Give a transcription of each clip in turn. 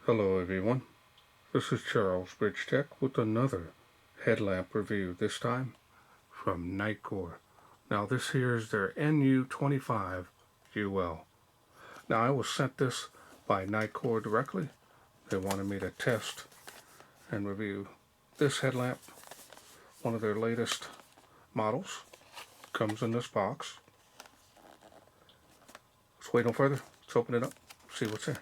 Hello everyone, this is Charles BridgTec with another headlamp review, this time from Nitecore. Now this here is their NU25 UL. Now I was sent this by Nitecore directly. They wanted me to test and review this headlamp, one of their latest models. Comes in this box. Let's wait no further, let's open it up, see what's there.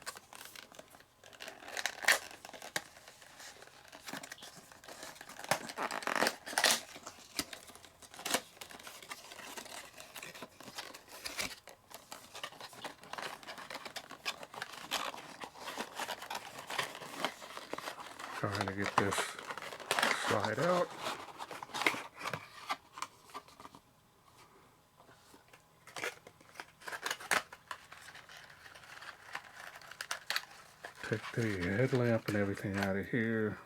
Trying to get this slide out. Take the headlamp and everything out of here.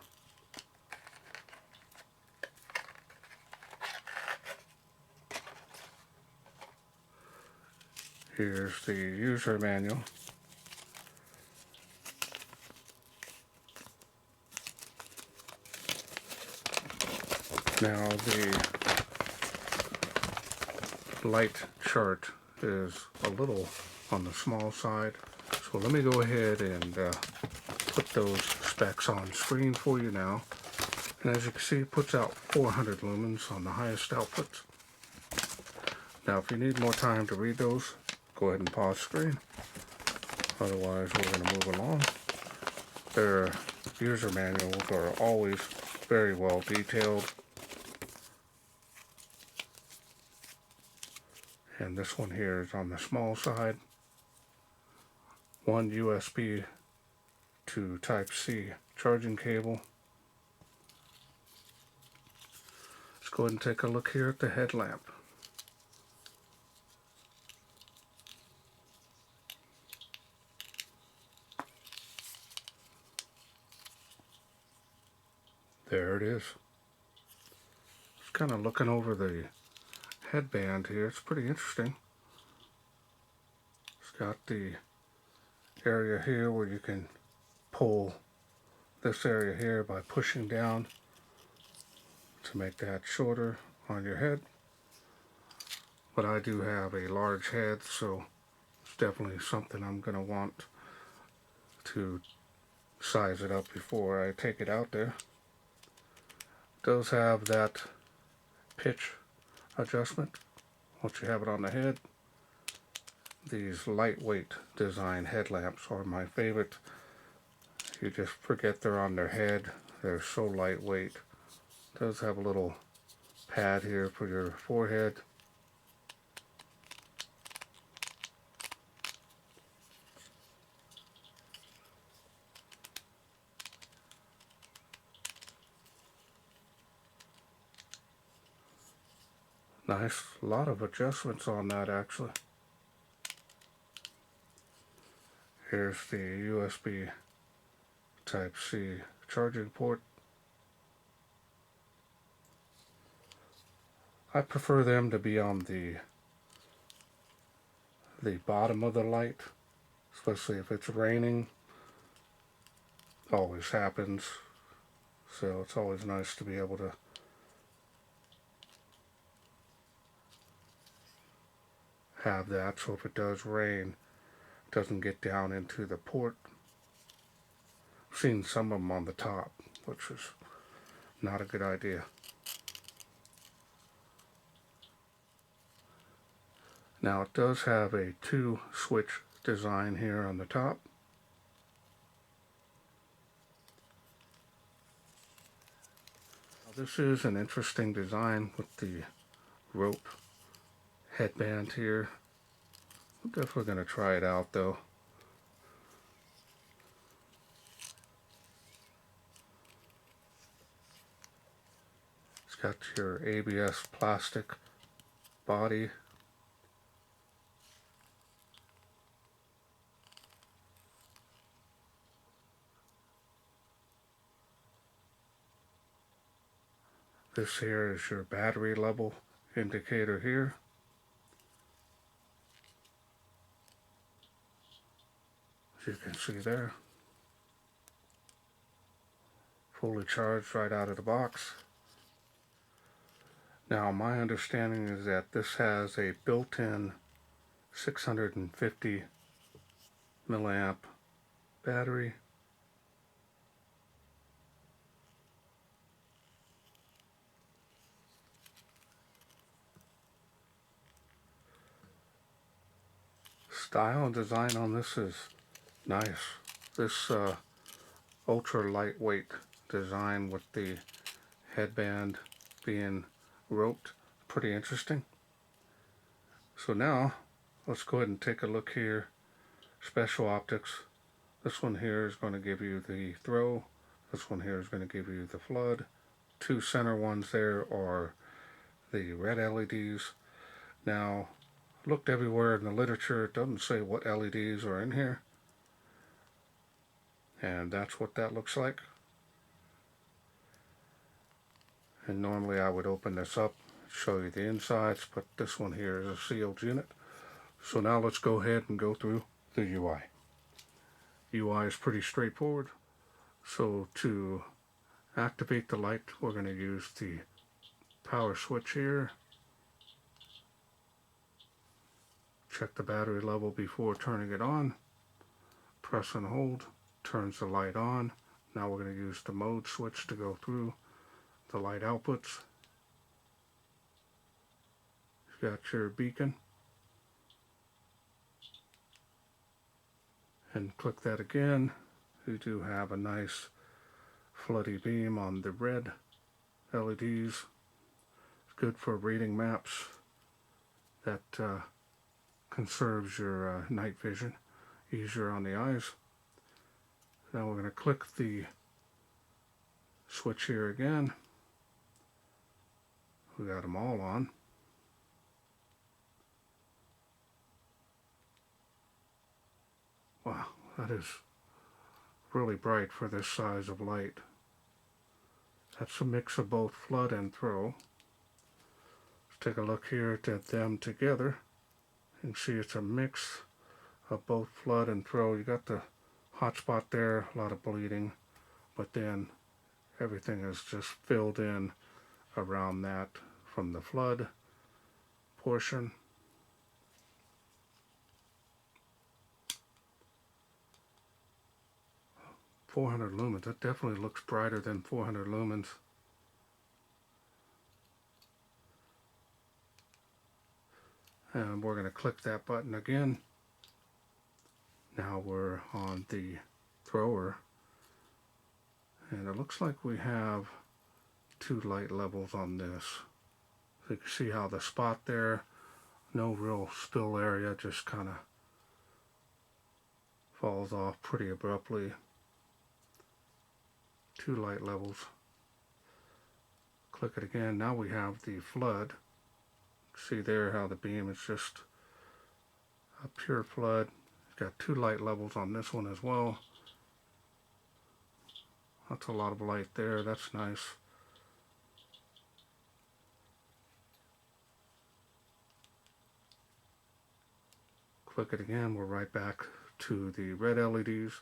Here's the user manual. Now the light chart is a little on the small side, so let me go ahead and put those specs on screen for you now. And as you can see, it puts out 400 lumens on the highest outputs. Now if you need more time to read those, go ahead and pause screen. Otherwise we're going to move along. Their user manuals are always very well detailed. And this one here is on the small side. One USB to Type-C charging cable. Let's go ahead and take a look here at the headlamp. There it is. Just kind of looking over the headband here. It's pretty interesting. It's got the area here where you can pull this area here by pushing down to make that shorter on your head. But I do have a large head, so it's definitely something I'm going to want to size it up before I take it out there. It does have that pitch adjustment once you have it on the head. These lightweight design headlamps are my favorite. You just forget they're on their head. They're so lightweight. It does have a little pad here for your forehead. Nice, a lot of adjustments on that actually. Here's the USB Type-C charging port. I prefer them to be on the bottom of the light, especially if it's raining. Always happens, so it's always nice to be able to have that, so if it does rain, it doesn't get down into the port. I've seen some of them on the top, which is not a good idea. Now it does have a 2-switch design here on the top. Now, this is an interesting design with the rope headband here. I'm definitely going to try it out though. It's got your ABS plastic body. This here is your battery level indicator here. As you can see there. fully charged right out of the box. Now my understanding is that this has a built-in 650 milliamp battery. Style and design on this is nice. This ultra lightweight design with the headband being roped, pretty interesting. So now let's go ahead and take a look here. Special optics. This one here is going to give you the throw. This one here is going to give you the flood. Two center ones there are the red LEDs. Now, looked everywhere in the literature. It doesn't say what LEDs are in here. And that's what that looks like. And normally I would open this up, show you the insides, but this one here is a sealed unit. So now let's go ahead and go through the UI. UI is pretty straightforward. So to activate the light, we're going to use the power switch here. Check the battery level before turning it on. Press and hold, turns the light on. Now we're going to use the mode switch to go through the light outputs. You've got your beacon. And click that again. You do have a nice floody beam on the red LEDs. It's good for reading maps. That conserves your night vision, easier on the eyes. Now we're going to click the switch here again. We got them all on. Wow, that is really bright for this size of light. That's a mix of both flood and throw. Let's take a look here at them together and see it's a mix of both flood and throw. You got the hot spot there, a lot of bleeding, but then everything is just filled in around that from the flood portion. .400 lumens, that definitely looks brighter than 400 lumens. And we're going to click that button again. Now we're on the thrower. And it looks like we have two light levels on this. So you can see how the spot there, no real spill area, just kind of falls off pretty abruptly. Two light levels. Click it again. Now we have the flood. See there how the beam is just a pure flood. It's got two light levels on this one as well. That's a lot of light there. That's nice. Click it again. We're right back to the red LEDs.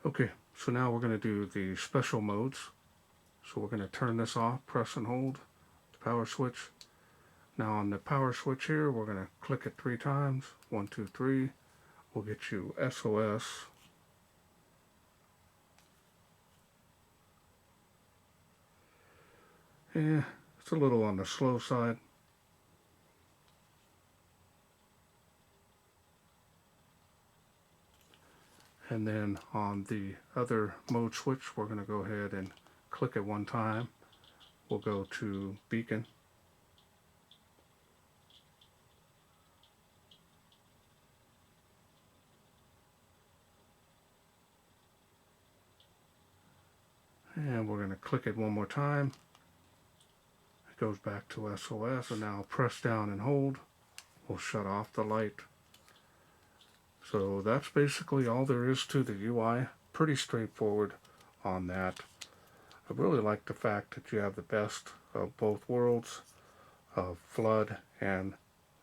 Okay, so now we're going to do the special modes. So we're going to turn this off, press and hold the power switch. Now on the power switch here, we're going to click it 3 times. 1, 2, 3. We'll get you SOS. Yeah, it's a little on the slow side. And then on the other mode switch, we're going to go ahead and click it 1 time. We'll go to beacon. And we're going to click it 1 more time. It goes back to SOS. So now press down and hold. We'll shut off the light. So that's basically all there is to the UI. Pretty straightforward on that. I really like the fact that you have the best of both worlds of flood and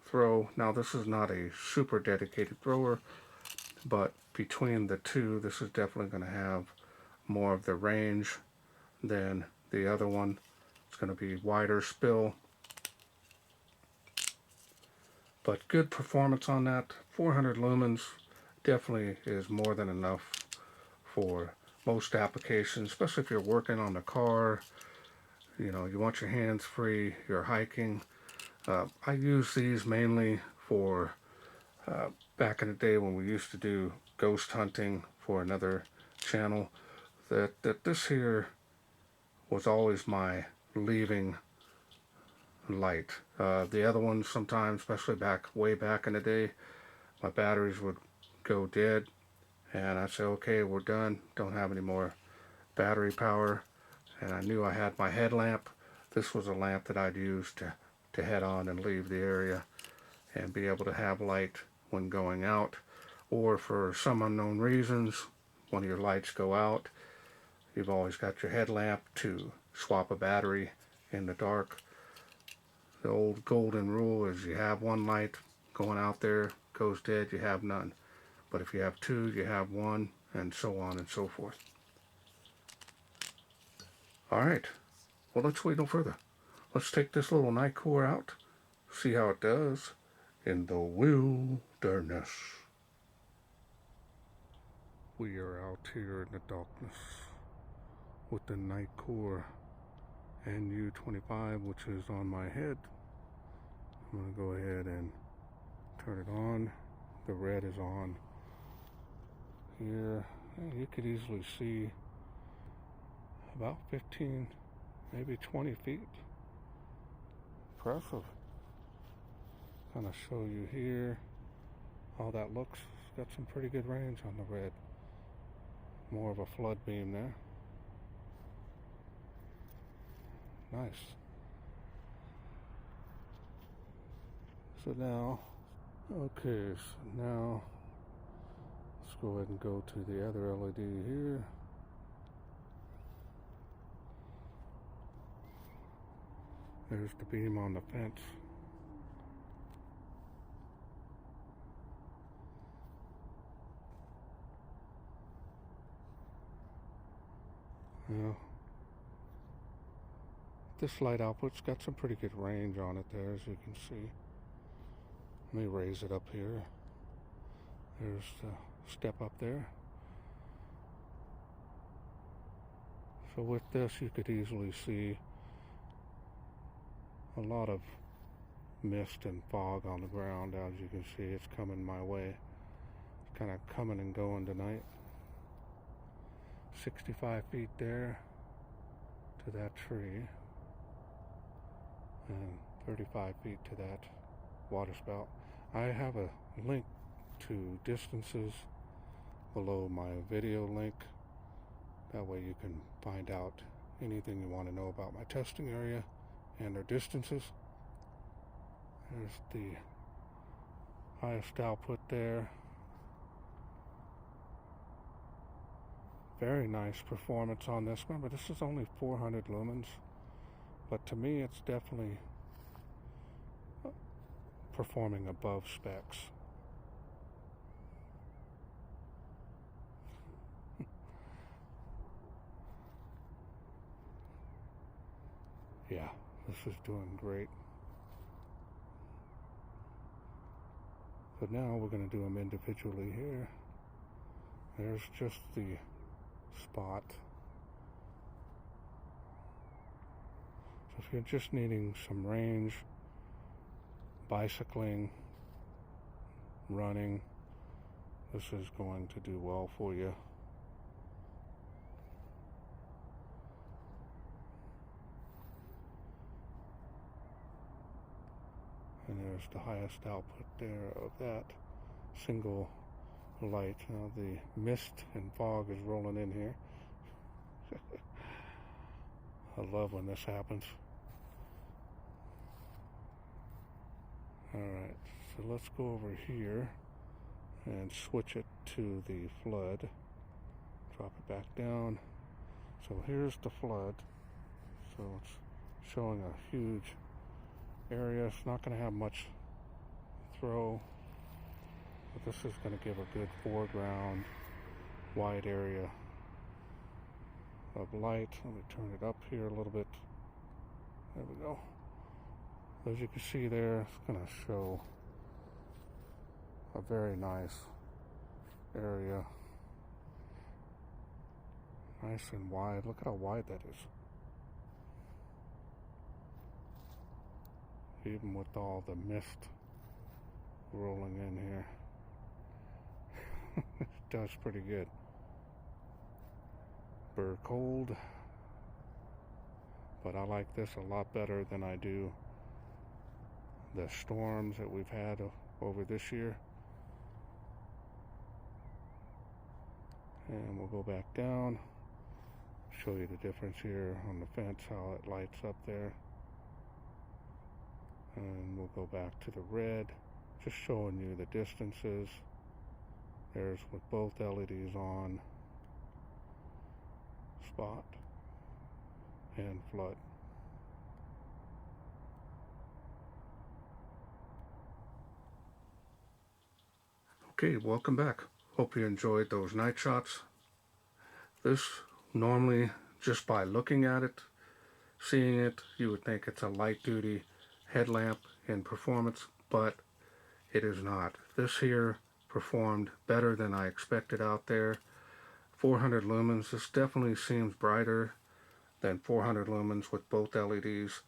throw. Now this is not a super dedicated thrower, but between the two, this is definitely going to have more of the range than the other one. It's going to be wider spill, but good performance on that. 400 lumens definitely is more than enough for most applications, especially if you're working on the car. You know, you want your hands free, you're hiking. I use these mainly for back in the day when we used to do ghost hunting for another channel. That this here was always my leaving light. The other ones sometimes, especially way back in the day, my batteries would go dead, and I'd say, okay, we're done, don't have any more battery power. And I knew I had my headlamp. This was a lamp that I'd use to head on and leave the area and be able to have light when going out. Or for some unknown reasons, one of your lights go out, you've always got your headlamp to swap a battery in the dark. The old golden rule is you have one light going out there, goes dead, you have none. But if you have two, you have one, and so on and so forth. Alright, well, let's wait no further. Let's take this little Nitecore out, see how it does in the wilderness. We are out here in the darkness with the Nitecore NU25, which is on my head. I'm going to go ahead and turn it on. The red is on here. You could easily see about 15, maybe 20 feet. Impressive. Kind of show you here how that looks. It's got some pretty good range on the red. More of a flood beam there. Nice. So now, okay, so now let's go ahead and go to the other LED here. There's the beam on the fence. Now, this light output's got some pretty good range on it there, as you can see. Let me raise it up here. There's the step up there. So with this, you could easily see a lot of mist and fog on the ground. As you can see, it's coming my way. It's kind of coming and going tonight. 65 feet there to that tree, and 35 feet to that water spout. I have a link to distances below my video link. That way you can find out anything you want to know about my testing area and their distances. There's the highest output there. Very nice performance on this. Remember, this is only 400 lumens, but to me it's definitely performing above specs. Yeah, this is doing great. But now we're going to do them individually here. There's just the spot. So if you're just needing some range, bicycling, running, this is going to do well for you. And there's the highest output there of that single light. Now the mist and fog is rolling in here. I love when this happens. Alright, so let's go over here and switch it to the flood. Drop it back down. So here's the flood. So it's showing a huge area. It's not going to have much throw, but this is going to give a good foreground wide area of light. Let me turn it up here a little bit. There we go. As you can see there, it's going to show a very nice area. Nice and wide. Look at how wide that is. Even with all the mist rolling in here. It does pretty good. Very cold, but I like this a lot better than I do the storms that we've had over this year. And we'll go back down, show you the difference here on the fence, how it lights up there. And we'll go back to the red, just showing you the distances. There's with both LEDs on, spot and flood. Okay, welcome back. Hope you enjoyed those night shots. This normally, just by looking at it, seeing it, you would think it's a light duty headlamp in performance, but it is not. This here performed better than I expected out there. 400 lumens, this definitely seems brighter than 400 lumens with both LEDs.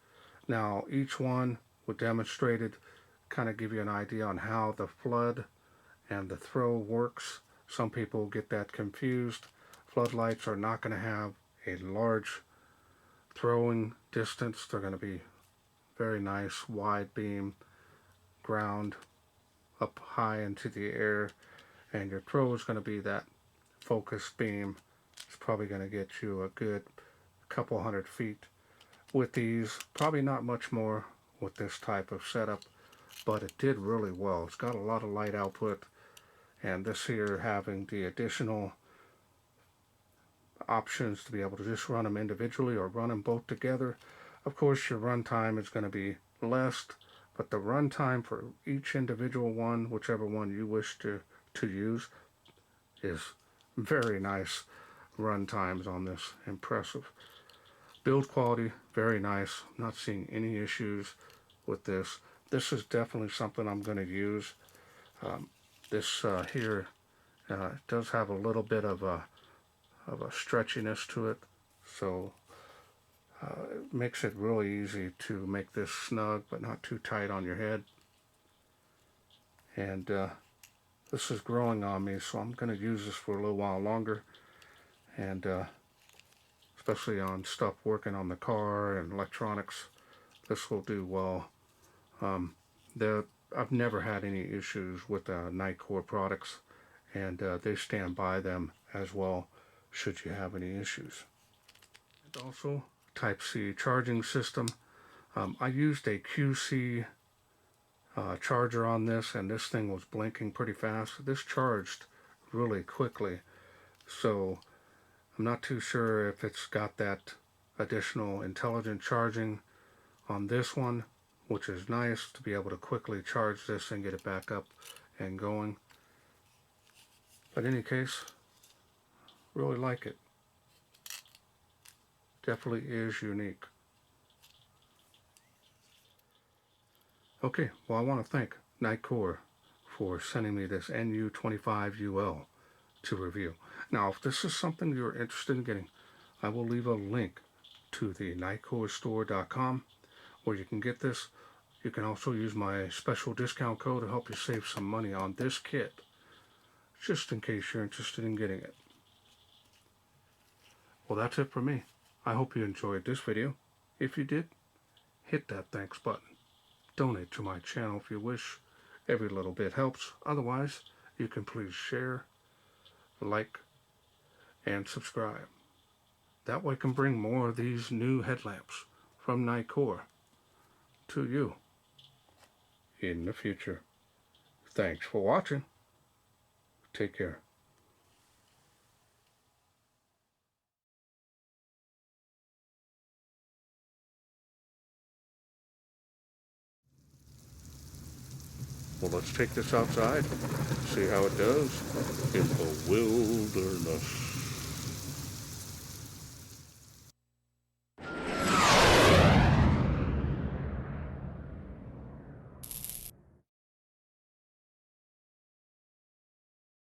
Now each one was demonstrated, kind of give you an idea on how the flood and the throw works. Some people get that confused. Floodlights are not going to have a large throwing distance. They're going to be very nice wide beam, ground up high into the air, and your throw is going to be that focused beam. It's probably going to get you a good couple 100 feet with these. Probably not much more with this type of setup, but it did really well. It's got a lot of light output, and this here having the additional options to be able to just run them individually or run them both together. Of course, your run time is going to be less, but the run time for each individual one, whichever one you wish to use, is very nice run times on this. Impressive. Build quality, very nice. I'm not seeing any issues with this. This is definitely something I'm going to use. This here does have a little bit of a stretchiness to it, so it makes it really easy to make this snug but not too tight on your head. And this is growing on me, so I'm going to use this for a little while longer, and especially on stuff working on the car and electronics, this will do well. I've never had any issues with Nitecore products, and they stand by them as well should you have any issues. And also, Type-C charging system. I used a QC charger on this, and this thing was blinking pretty fast. This charged really quickly, so I'm not too sure if it's got that additional intelligent charging on this one, which is nice to be able to quickly charge this and get it back up and going. But in any case, really like it. Definitely is unique. Okay, well, I want to thank Nitecore for sending me this NU25 UL to review. Now, if this is something you're interested in getting, I will leave a link to the NitecoreStore.com where you can get this. You can also use my special discount code to help you save some money on this kit, just in case you're interested in getting it. Well, that's it for me. I hope you enjoyed this video. If you did, hit that thanks button. Donate to my channel if you wish. Every little bit helps. Otherwise, you can please share, like, and subscribe. That way I can bring more of these new headlamps from Nitecore to you in the future. Thanks for watching. Take care. Well, let's take this outside, see how it does in the wilderness.